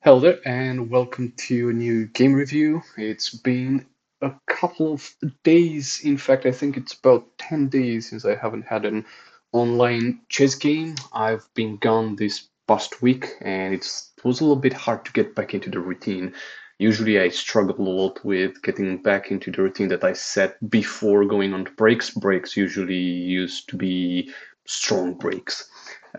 Hello there, and welcome to a new game review. It's been a couple of days. In fact, I think it's about 10 days since I haven't had an online chess game. I've been gone this past week, and it was a little bit hard to get back into the routine. Usually, I struggle a lot with getting back into the routine that I set before going on breaks. Breaks usually used to be strong breaks,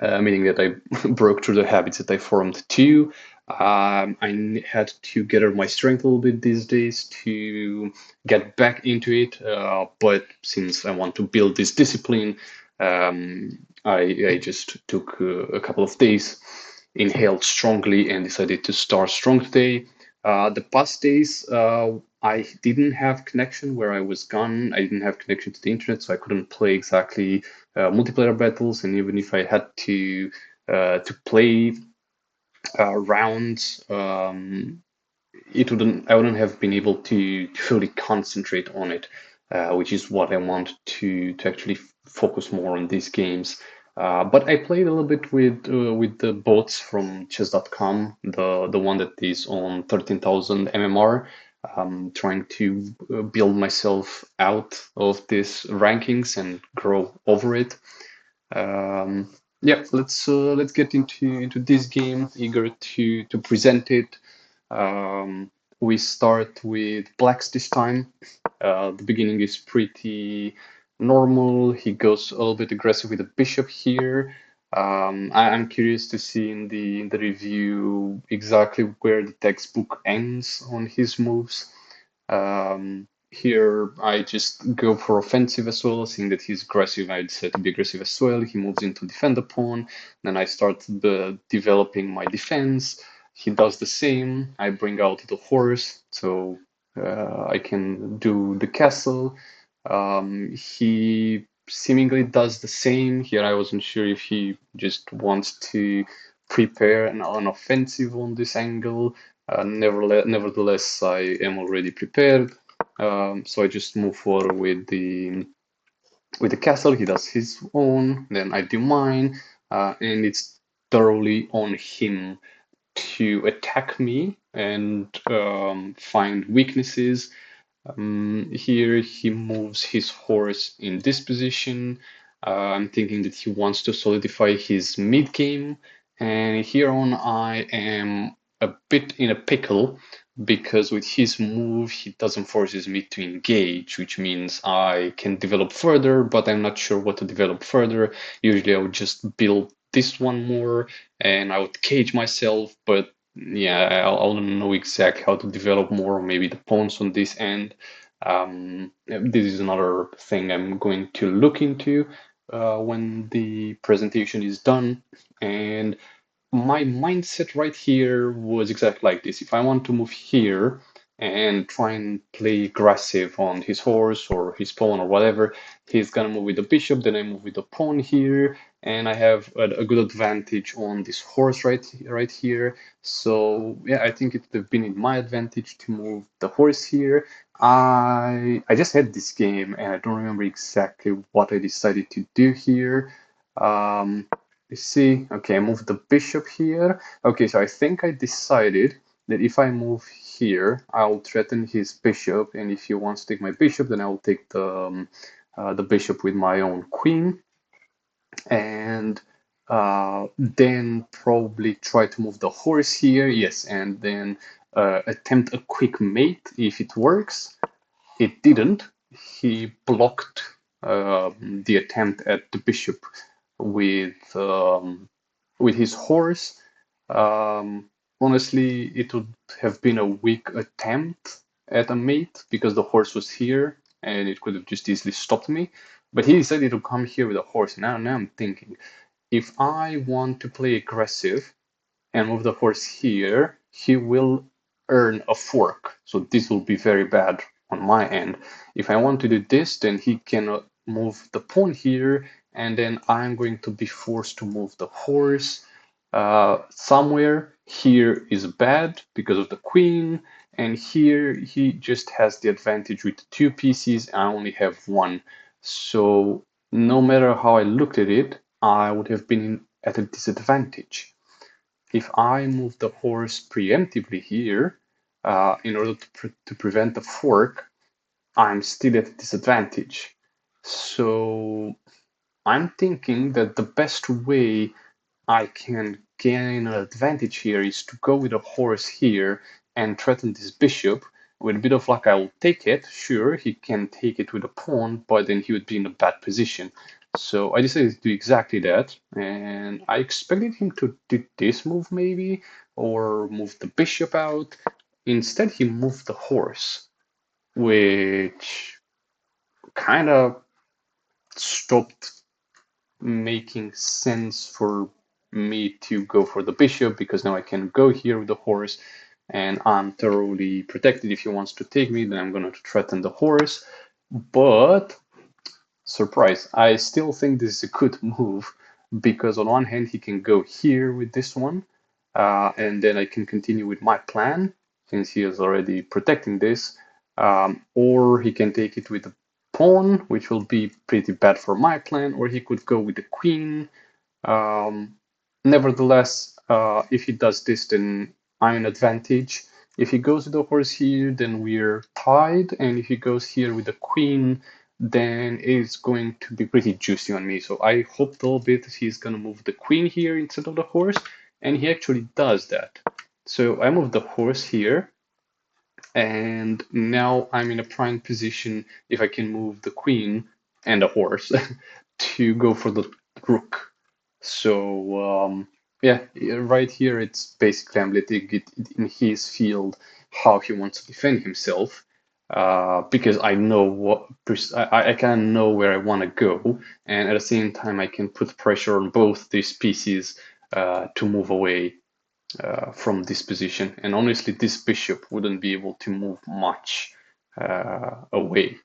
meaning that I broke through the habits that I formed too. Had to gather my strength a little bit these days to get back into it. But since I want to build this discipline, I just took a couple of days, inhaled strongly, and decided to start strong today. The past days, I didn't have connection where I was gone. I didn't have connection to the internet, so I couldn't play exactly multiplayer battles. And even if I had to play rounds, I wouldn't have been able to fully concentrate on it, which is what I want to actually focus more on these games. But I played a little bit with the bots from chess.com, the one that is on 13,000 MMR, trying to build myself out of these rankings and grow over it. Um, yeah, let's get into this game. Eager to present it. We start with blacks this time. The beginning is pretty normal. He goes a little bit aggressive with the bishop here. I'm curious to see in the review exactly where the textbook ends on his moves. Here I just go for offensive as well, seeing that he's aggressive. I decide to be aggressive as well. He moves in to defend the pawn. Then I start developing my defense. He does the same. I bring out the horse, so I can do the castle. He seemingly does the same. Here I wasn't sure if he just wants to prepare an offensive on this angle. Nevertheless, I am already prepared. So I just move forward with the castle. He does his own, then I do mine, and it's thoroughly on him to attack me and find weaknesses. Here he moves his horse in this position. I'm thinking that he wants to solidify his mid game, and here on I am a bit in a pickle because with his move he doesn't force his mid to engage, which means I can develop further, but I'm not sure what to develop further. Usually I would just build this one more and I would cage myself, but yeah, I'll know exactly how to develop more, maybe the pawns on this end. This is another thing I'm going to look into when the presentation is done. And my mindset right here was exactly like this. If I want to move here and try and play aggressive on his horse or his pawn or whatever, he's gonna move with the bishop, then I move with the pawn here, and I have a good advantage on this horse right here. So yeah, I think it would have been in my advantage to move the horse here. I just had this game and I don't remember exactly what I decided to do here. Um, you see, okay, I moved the bishop here. Okay, so I think I decided that if I move here, I'll threaten his bishop, and if he wants to take my bishop, then I'll take the bishop with my own queen, and then probably try to move the horse here. Yes, and then attempt a quick mate if it works. It didn't. He blocked the attempt at the bishop with his horse. Um, Honestly, it would have been a weak attempt at a mate because the horse was here and it could have just easily stopped me. But he decided to come here with a horse. Now I'm thinking, if I want to play aggressive and move the horse here, he will earn a fork. So this will be very bad on my end. If I want to do this, then he cannot move the pawn here, and then I'm going to be forced to move the horse somewhere. Here is bad because of the queen, and here he just has the advantage with two pieces. I only have one. So no matter how I looked at it, I would have been at a disadvantage. if I move the horse preemptively here, in order to prevent the fork, I'm still at a disadvantage. So I'm thinking that the best way I can gain an advantage here is to go with a horse here and threaten this bishop. With a bit of luck, I will take it. Sure, he can take it with a pawn, but then he would be in a bad position. So I decided to do exactly that, and I expected him to do this move maybe, or move the bishop out. Instead, he moved the horse, which kind of stopped making sense for me to go for the bishop, because now I can go here with the horse and I'm thoroughly protected. If he wants to take me, then I'm going to threaten the horse. But surprise, I still think this is a good move, because on one hand he can go here with this one, and then I can continue with my plan since he is already protecting this, or he can take it with the pawn, which will be pretty bad for my plan, or he could go with the queen. Nevertheless, if he does this, then I'm in advantage. If he goes with the horse here, then we're tied, and if he goes here with the queen, then it's going to be pretty juicy on me. So I hoped a little bit that he's going to move the queen here instead of the horse, and he actually does that. So I move the horse here, and now I'm in a prime position if I can move the queen and the horse to go for the rook. So yeah, right here it's basically I'm letting it in his field how he wants to defend himself, because I know I kind of know where I want to go, and at the same time I can put pressure on both these pieces to move away from this position. And honestly, this bishop wouldn't be able to move much away.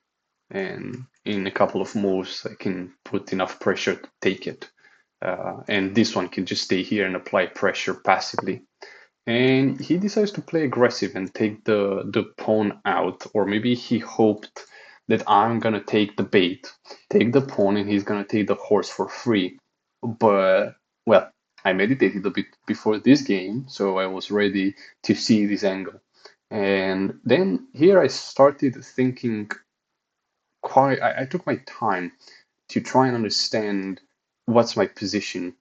And in a couple of moves, I can put enough pressure to take it. And this one can just stay here and apply pressure passively. And he decides to play aggressive and take the pawn out, or maybe he hoped that I'm gonna take the bait, take the pawn, and he's gonna take the horse for free. But well, I meditated a bit before this game, so I was ready to see this angle. And then here I started thinking I took my time to try and understand what's my position.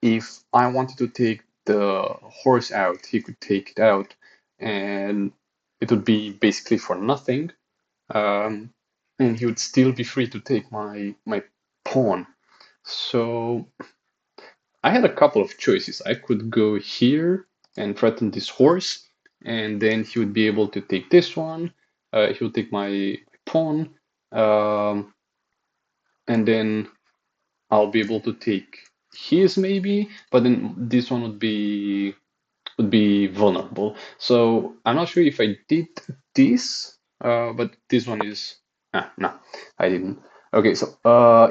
If I wanted to take the horse out, he could take it out, and it would be basically for nothing. Um, and he would still be free to take my pawn. So I had a couple of choices. I could go here and threaten this horse, and then he would be able to take this one. He would take my pawn, um, and then I'll be able to take his maybe, but then this one would be vulnerable. So I'm not sure if I did this, but this one is no, I didn't. Okay, so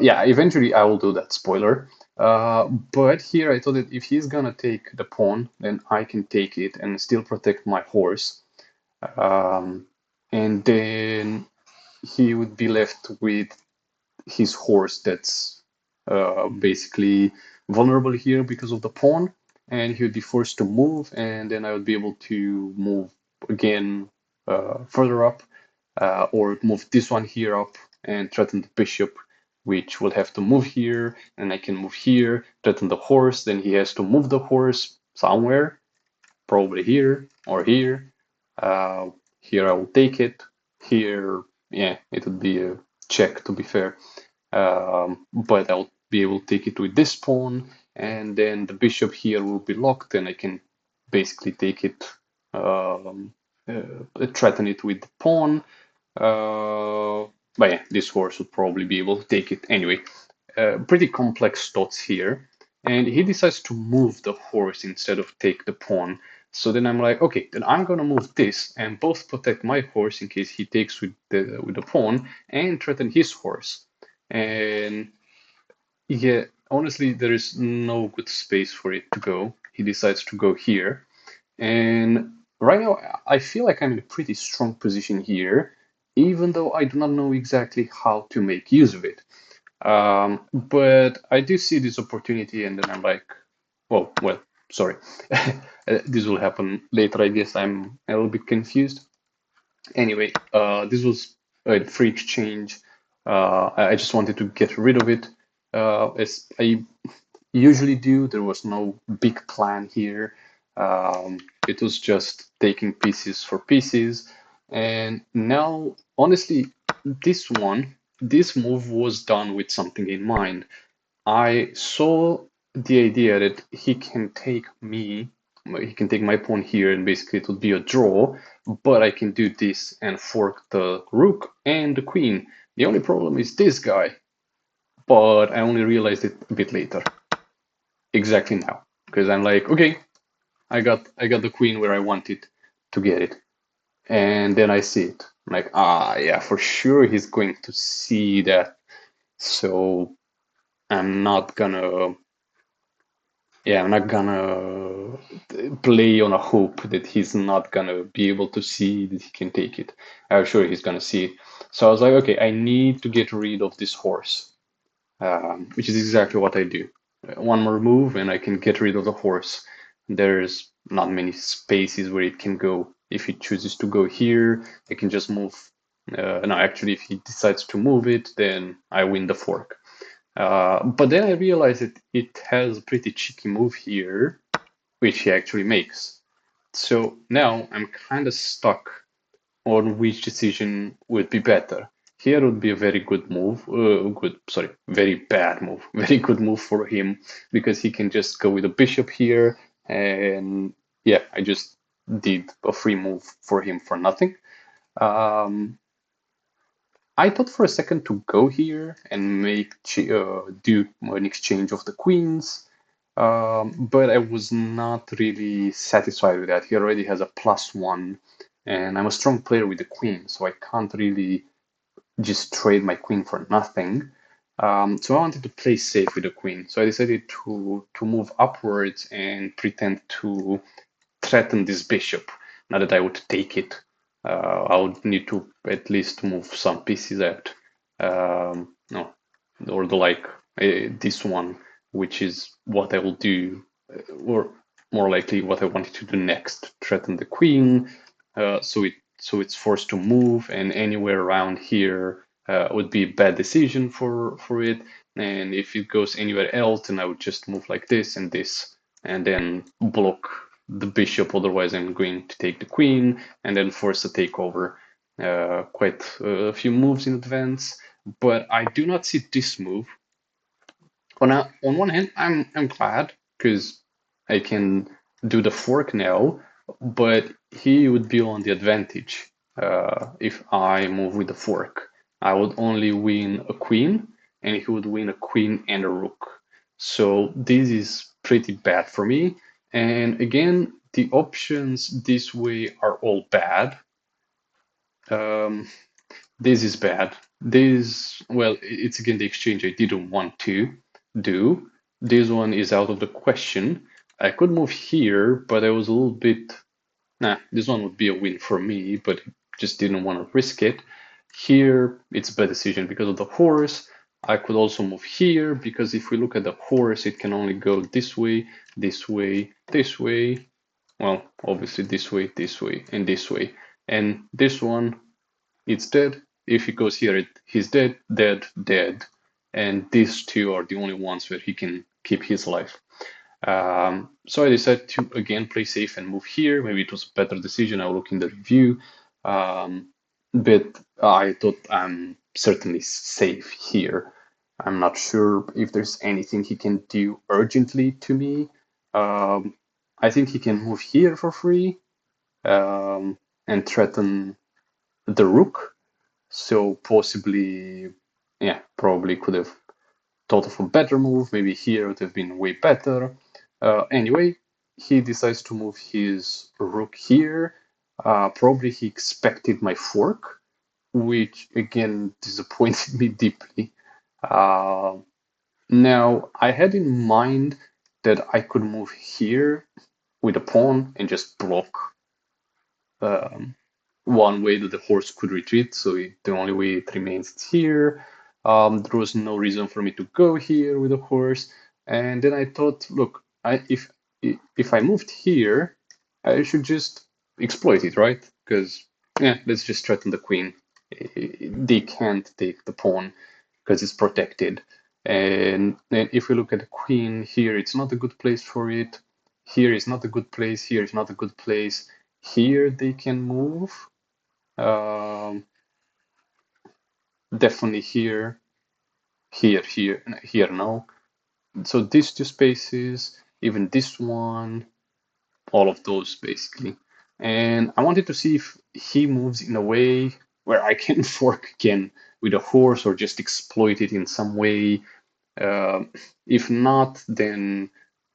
yeah, eventually I will do that. Spoiler. But here I thought that if he's gonna take the pawn, then I can take it and still protect my horse. Um, and then he would be left with his horse that's basically vulnerable here because of the pawn, and he would be forced to move, and then I would be able to move again further up, or move this one here up and threaten the bishop, which will have to move here, and I can move here, threaten the horse, then he has to move the horse somewhere, probably here or here. Uh, Here I will take it. Here, yeah, it would be a check to be fair. But I'll be able to take it with this pawn, and then the bishop here will be locked, and I can basically take it, threaten it with the pawn. But yeah, this horse would probably be able to take it anyway. Pretty complex thoughts here. And he decides to move the horse instead of take the pawn. So then I'm like, okay, then I'm gonna move this and both protect my horse in case he takes with the pawn, and threaten his horse. And yeah, honestly, there is no good space for it to go. He decides to go here. And right now, I feel like I'm in a pretty strong position here, even though I do not know exactly how to make use of it. But I do see this opportunity, and then I'm like, well, sorry. This will happen later, I guess. I'm a little bit confused. Anyway, this was a free exchange. I just wanted to get rid of it, as I usually do. There was no big plan here. It was just taking pieces for pieces. And now, honestly, this move was done with something in mind. I saw the idea that he can take my pawn here, and basically it would be a draw, but I can do this and fork the rook and the queen. The only problem is this guy, but I only realized it a bit later, exactly now, because I'm like, okay, I got the queen where I wanted to get it, and then I see it. I'm like, yeah, for sure he's going to see that, so I'm not gonna yeah, I'm not gonna play on a hope that he's not gonna be able to see that he can take it. I'm sure he's gonna see it. So I was like, okay, I need to get rid of this horse, which is exactly what I do. One more move and I can get rid of the horse. There's not many spaces where it can go. If he chooses to go here, I can just move. No, actually, if he decides to move it, then I win the fork. But then I realized that it has a pretty cheeky move here, which he actually makes. So now I'm kind of stuck on which decision would be better. Here would be a very good move, very bad move, very good move for him because he can just go with a bishop here, and yeah, I just did a free move for him for nothing. Um, I thought for a second to go here and do an exchange of the queens, but I was not really satisfied with that. He already has a +1, and I'm a strong player with the queen, so I can't really just trade my queen for nothing. So I wanted to play safe with the queen. So I decided to move upwards and pretend to threaten this bishop. Not that I would take it. I would need to at least move some pieces out. No, or the like this one, which is what I will do, or more likely what I wanted to do next. Threaten the queen, so it's forced to move, and anywhere around here would be a bad decision for it. And if it goes anywhere else, then I would just move like this, and then block the bishop. Otherwise, I'm going to take the queen and then force a takeover. Quite a few moves in advance, but I do not see this move. On one hand, I'm glad because I can do the fork now, but he would be on the advantage if I move with the fork. I would only win a queen, and he would win a queen and a rook. So this is pretty bad for me. And again, the options this way are all bad. Um, this is bad. Well, it's again the exchange I didn't want to do. This one is out of the question. I could move here, but I was a little bit, this one would be a win for me, but just didn't want to risk it. Here, it's a bad decision because of the horse. I could also move here because if we look at the horse, it can only go this way, this way, this way. Well, obviously this way, and this way. And this one, it's dead. If he goes here, he's dead, dead, dead. And these two are the only ones where he can keep his life. So I decided to again play safe and move here. Maybe it was a better decision. I'll look in the review. But I thought I'm certainly safe here. I'm not sure if there's anything he can do urgently to me. I think he can move here for free and threaten the rook. So possibly, yeah, probably could have thought of a better move. Maybe here would have been way better. Anyway, he decides to move his rook here. Probably he expected my fork, which again disappointed me deeply. Uh, Now, I had in mind that I could move here with a pawn and just block um, one way that the horse could retreat. So the only way it remains is here. There was no reason for me to go here with the horse. And then I thought, look, if I moved here, I should just exploit it, right? Because, yeah, let's just threaten the queen. They can't take the pawn because it's protected. And then if we look at the queen here, it's not a good place for it. Here is not a good place. Here is not a good place. Here they can move. Um, Definitely here, here, no. So these two spaces, even this one, all of those basically. And I wanted to see if he moves in a way where I can fork again with a horse or just exploit it in some way. Um if not, then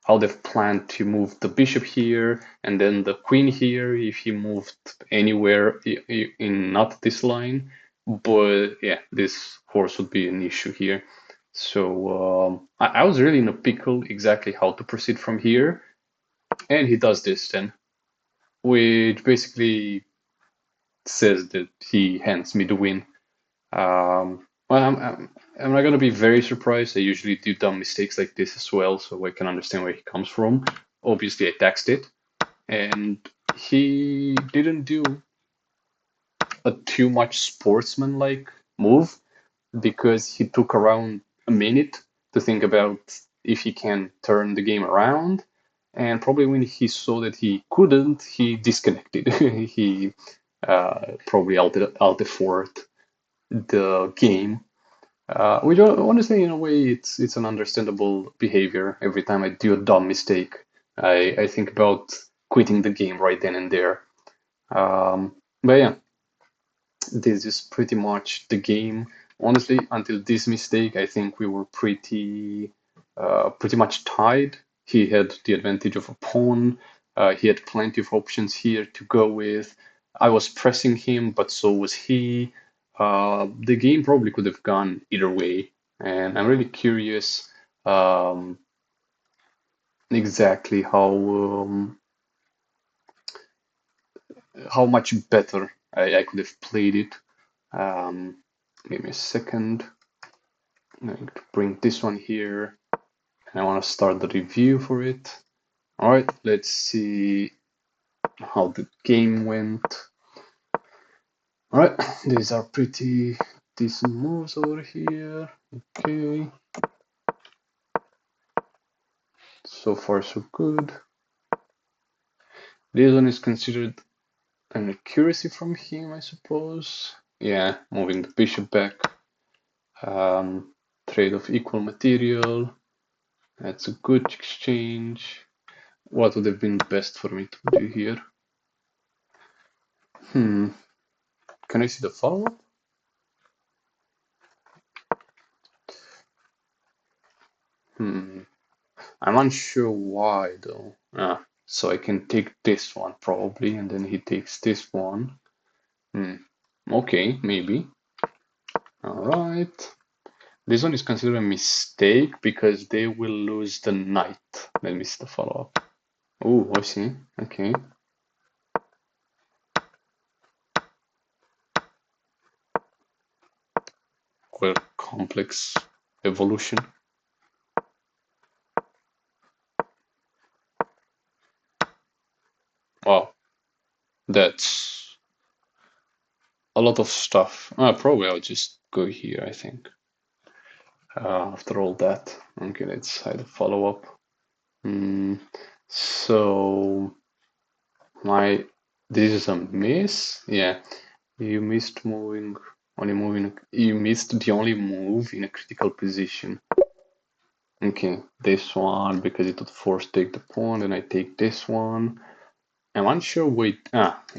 how they've planned to move the bishop here and then the queen here if he moved anywhere in not this line. But yeah, this horse would be an issue here. So I was really in a pickle exactly how to proceed from here. And he does this then, which basically says that he hands me the win. Well, I'm not gonna be very surprised. I usually do dumb mistakes like this as well, so I can understand where he comes from. Obviously, I taxed it, and he didn't do a too much sportsman-like move because he took around a minute to think about if he can turn the game around. And probably when he saw that he couldn't, he disconnected. He probably alt F4'd the game, which honestly, in a way, it's an understandable behavior. Every time I do a dumb mistake, I think about quitting the game right then and there. But yeah, this is pretty much the game. Honestly, until this mistake, I think we were pretty much tied. He had the advantage of a pawn. He had plenty of options here to go with. I was pressing him, but so was he. The game probably could have gone either way, and I'm really curious um, exactly how much better I could have played it. Um, Give me a second. I'm going to bring this one here, and I want to start the review for it. All right, let's see how the game went. All right, these are pretty decent moves over here. Okay, so far so good. This one is considered an accuracy from him, I suppose. Yeah, moving the bishop back. Trade of equal material. That's a good exchange. What would have been best for me to do here? Can I see the follow-up? I'm unsure why though. So I can take this one probably, and then he takes this one. Okay, maybe. All right. This one is considered a mistake because they will lose the knight. Let me see the follow-up. Oh, I see. Okay. Quite complex evolution. Wow, that's a lot of stuff. Probably I'll just go here, I think. After all that. Okay, let's hide the follow-up. So my this is a miss. Yeah, you missed moving. Only moving. You missed the only move in a critical position. Okay, this one because it would force take the pawn, and I take this one. I'm unsure. Wait,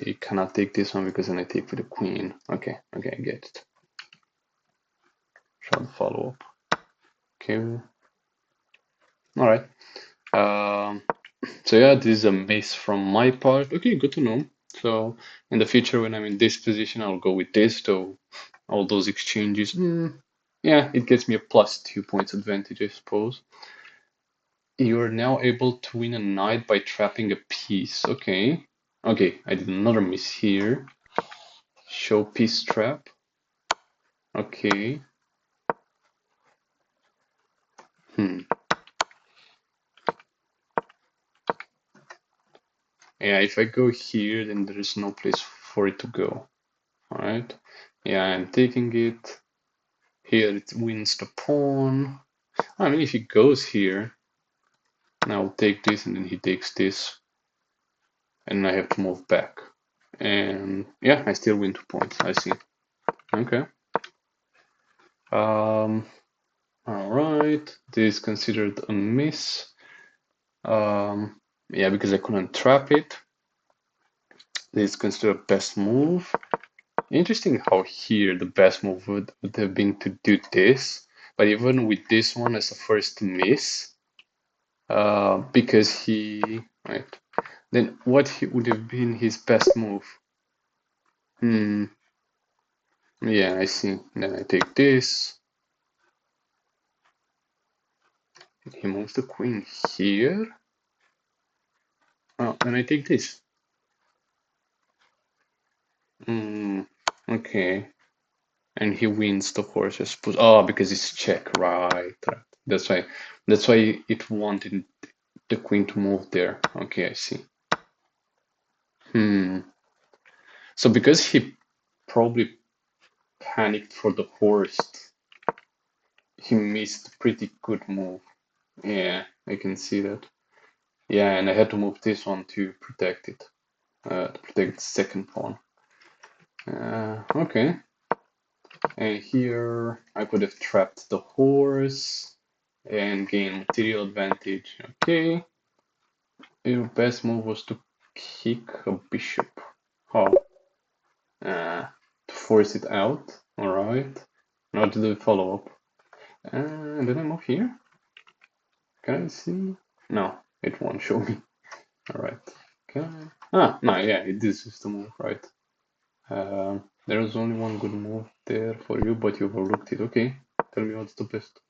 you cannot take this one because then I take for the queen. Okay, I get it. Shall follow up. Okay, all right. Um, so yeah, this is a miss from my part. Okay, good to know. So in the future, when I'm in this position, I'll go with this. So all those exchanges, yeah, it gets me a +2 points advantage, I suppose. You are now able to win a knight by trapping a piece. Okay. Okay, I did another miss here. Show piece trap. Okay. Hmm. Yeah, if I go here, then there is no place for it to go. All right. Yeah, I'm taking it. Here it wins the pawn. I mean, if he goes here, now I'll take this, and then he takes this, and I have to move back. And yeah, I still win 2 points. I see. Okay. All right. This is considered a miss. Yeah, because I couldn't trap it. This is considered best move. Interesting how here the best move would have been to do this, but even with this one as a first miss, because right, then what would have been his best move? Hmm, yeah, I see. Then I take this. He moves the queen here. Oh, then I take this. Hmm, okay. And he wins the horse, I suppose. Oh, because it's check, right? That's why. That's why it wanted the queen to move there. Okay, I see. Hmm. So because he probably panicked for the horse, he missed a pretty good move. Yeah, I can see that. Yeah, and I had to move this one to protect it, to protect the second pawn. Okay. And here I could have trapped the horse and gain material advantage. Okay. Your best move was to kick a bishop. How? To force it out. Alright. Now to do follow up. Did I move here? Can I see? No, it won't show me. Alright. Can I? Ah, no, yeah, this is the move, right. There was only one good move there for you, but you overlooked it. Okay, tell me what's the best.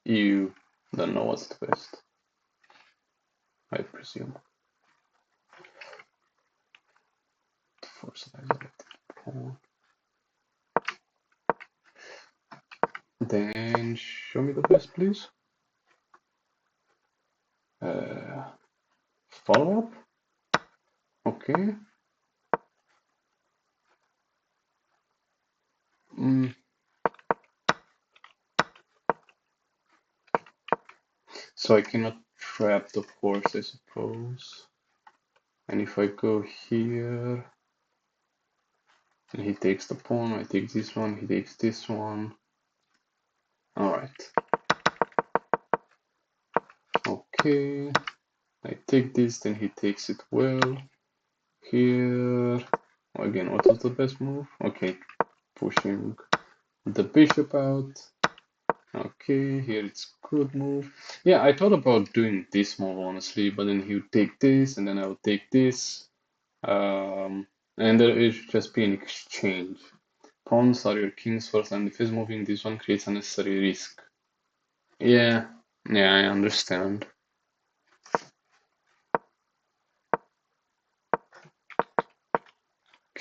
You don't know what's the best, I presume. Force pawn. Then show me the best, please. Follow up. Okay. Mm. So I cannot trap the horse, I suppose. And if I go here, and he takes the pawn, I take this one, he takes this one. Alright. Okay. I take this, then he takes it well. Here. Again, what was the best move? Okay. Pushing the bishop out. Okay, here it's good move. Yeah, I thought about doing this move honestly, but then he would take this, and then I would take this. And there is just be an exchange. Pawns are your king's first, and if he's moving, this one creates unnecessary risk. Yeah, yeah, I understand.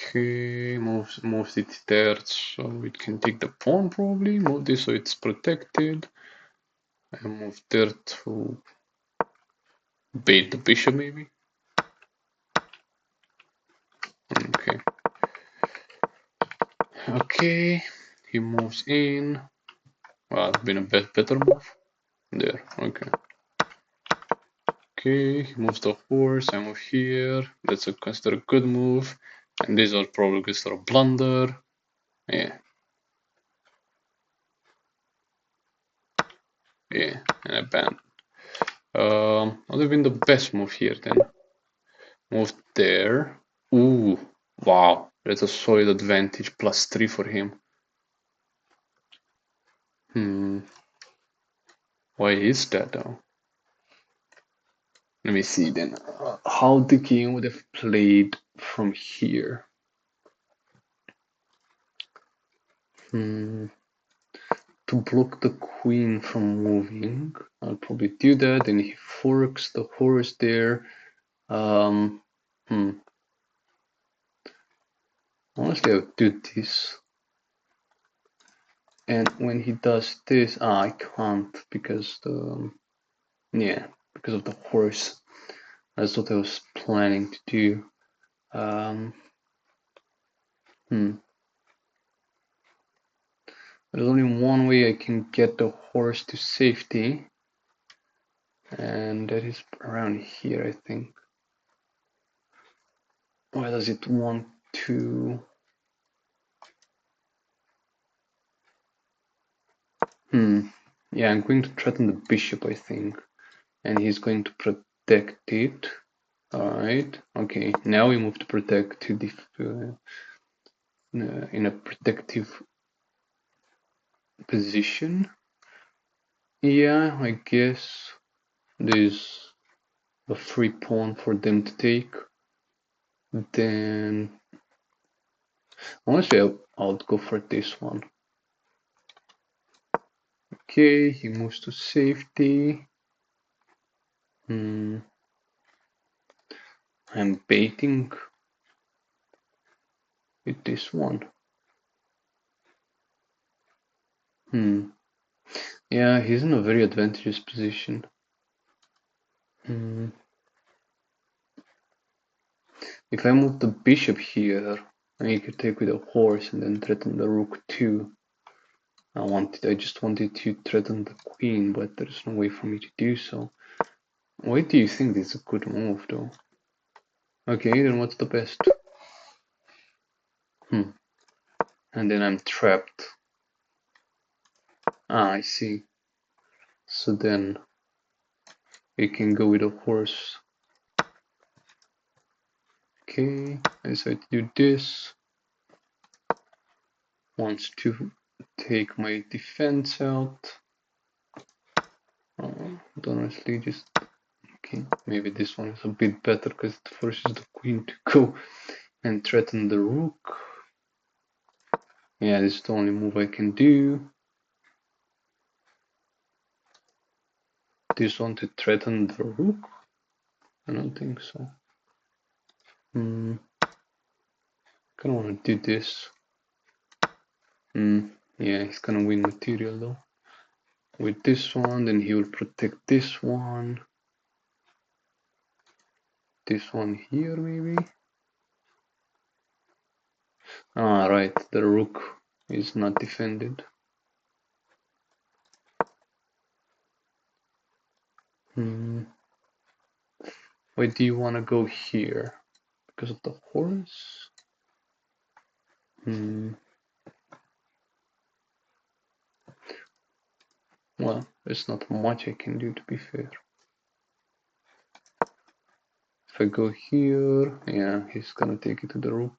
Okay, moves it there, so it can take the pawn probably. Move this so it's protected. And move there to bait the bishop maybe. Okay. Okay, he moves in. Well, been a better move. There, okay. Okay, he moves the horse, I move here. That's a considered a good move. And this was probably considered a blunder. Yeah. Yeah, and I banned. What would have been the best move here then? Move there. Ooh, wow. That's a solid advantage. +3 for him. Why is that though? Let me see then. How the king would have played from here. To block the queen from moving, I'll probably do that. And he forks the horse there. Um, Honestly, I'll do this. And when he does this, I can't because because of the horse. That's what I was planning to do. There's only one way I can get the horse to safety, and that is around here, I think. Why does it want to? Yeah, I'm going to threaten the bishop, I think, and he's going to protect it. Alright, okay, now we move to protect to in a protective position. Yeah, I guess there's a free pawn for them to take. Then honestly, I'll go for this one. Okay, he moves to safety. I'm baiting with this one. Yeah, he's in a very advantageous position. If I move the bishop here, I could take with a horse and then threaten the rook too. I just wanted to threaten the queen, but there's no way for me to do so. Why do you think this is a good move, though? Okay, then what's the best? And then I'm trapped. Ah, I see. So then we can go with a horse. Okay, I decide to do this. Wants to take my defense out. Honestly, just okay. Maybe this one is a bit better because it forces the queen to go and threaten the rook. Yeah, this is the only move I can do. This one to threaten the rook? I don't think so. Kinda wanna do this. Yeah, he's gonna win material though. With this one, then he will protect this one. This one here, maybe? Ah, right, the rook is not defended. Why do you wanna go here? Because of the horse? Well, there's not much I can do, to be fair. If I go here, yeah, he's gonna take it to the rook.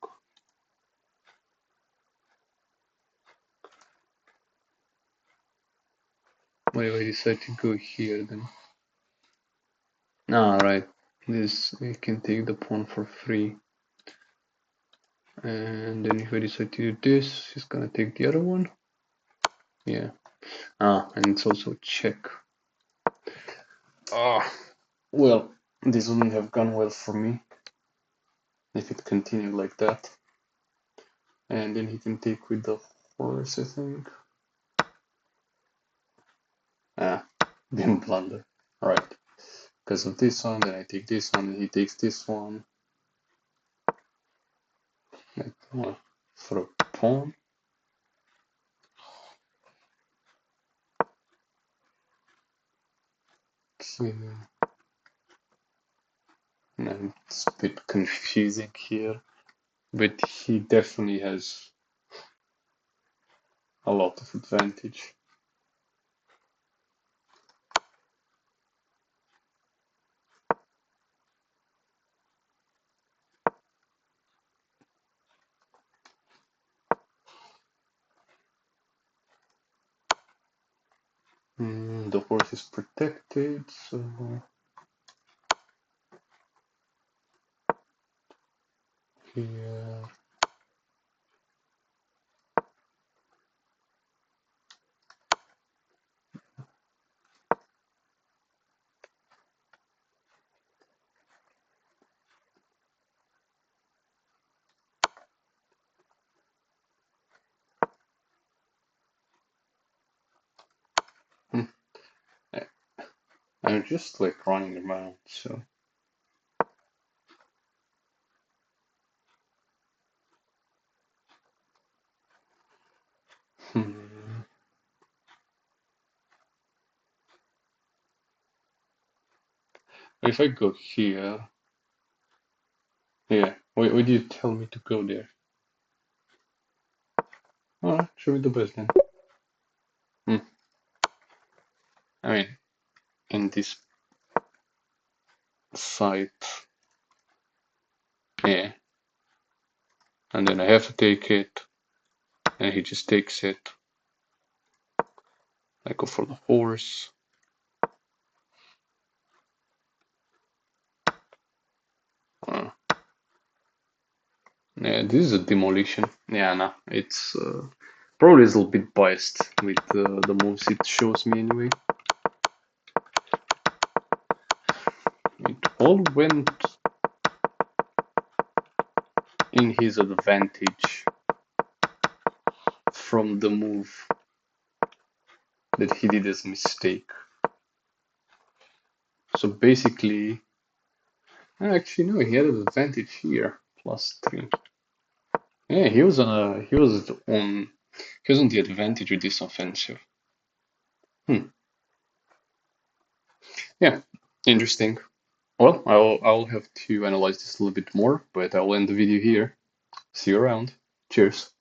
What if I decide to go here then? Ah, right. This, I can take the pawn for free. And then if I decide to do this, he's gonna take the other one. Yeah. Ah, and it's also check. Ah, well, this wouldn't have gone well for me if it continued like that. And then he can take with the horse, I think. Ah, then blunder. Alright. Because of this one, then I take this one, and he takes this one. Like, for a pawn. Okay. And it's a bit confusing here, but he definitely has a lot of advantage. The horse is protected, so here. I'm just like running around, so If I go here, yeah, why do you tell me to go there? Alright, show me the best then. Hmm. I mean, in this site, yeah, and then I have to take it, and he just takes it. I go for the horse. Uh, yeah, this is a demolition. Yeah, no, it's probably a little bit biased with the moves it shows me anyway. It all went in his advantage from the move that he did as a mistake. So basically, actually no, he had an advantage here, +3. Yeah, he was on the advantage with this offensive. Hmm. Yeah, interesting. Well, I'll have to analyze this a little bit more, but I'll end the video here. See you around. Cheers.